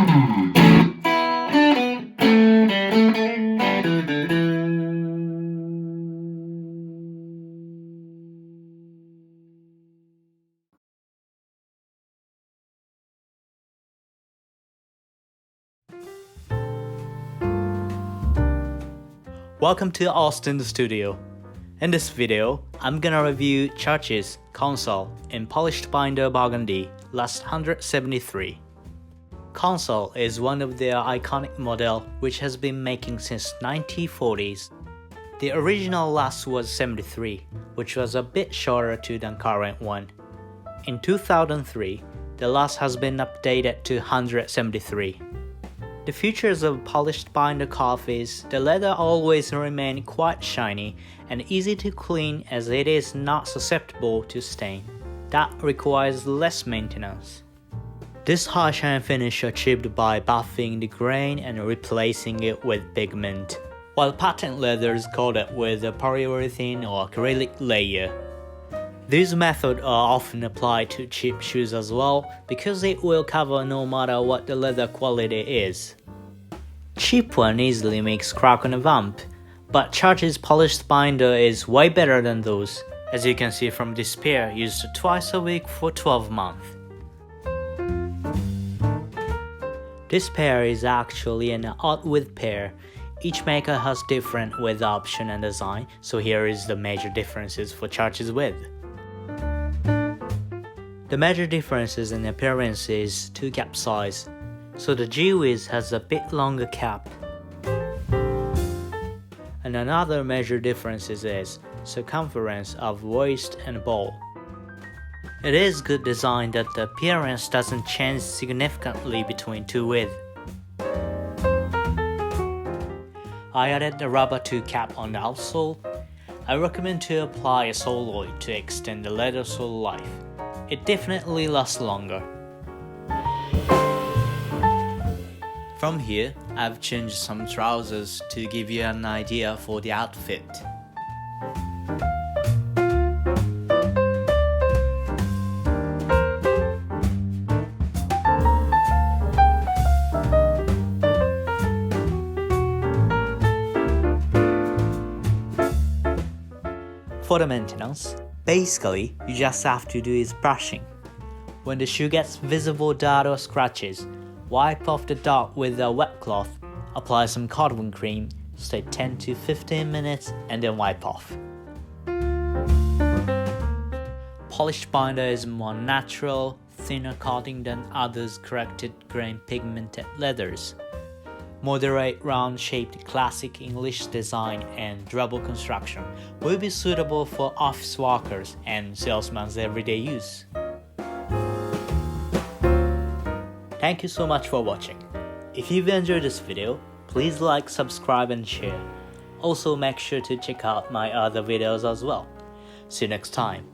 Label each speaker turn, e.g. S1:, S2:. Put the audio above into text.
S1: Welcome to Austin Studio. In this video, I'm gonna review Church's Consul in Polished Binder Burgundy, last 173. Consul is one of their iconic model which has been making since 1940s. The original last was 73, which was a bit shorter too than current one. In 2003, the last has been updated to 173. The features of polished binder coffees, the leather always remain quite shiny and easy to clean as it is not susceptible to stain. That requires less maintenance. This high shine finish achieved by buffing the grain and replacing it with pigment, while patent leather is coated with a polyurethane or acrylic layer. These methods are often applied to cheap shoes as well because it will cover no matter what the leather quality is. Cheap one easily makes crack on a vamp, but Church's polished binder is way better than those, as you can see from this pair used twice a week for 12 months. This pair is actually an odd width pair. Each maker has different width option and design, so here is the major differences for Church's width. The major differences in appearance is 2 cap size, so the G-width has a bit longer cap. And another major difference is circumference of waist and ball. It is good design that the appearance doesn't change significantly between 2 widths. I added the rubber 2 cap on the outsole. I recommend to apply a sole oil to extend the leather sole life. It definitely lasts longer. From here, I've changed some trousers to give you an idea for the outfit. For the maintenance, basically, you just have to do is brushing. When the shoe gets visible dirt or scratches, wipe off the dirt with a wet cloth, apply some Cordovan cream, stay 10 to 15 minutes and then wipe off. Polished binder is more natural, thinner coating than others corrected grain pigmented leathers. Moderate round-shaped classic English design and durable construction will be suitable for office workers and salesmen's everyday use. Thank you so much for watching. If you've enjoyed this video, please like, subscribe and share. Also make sure to check out my other videos as well. See you next time.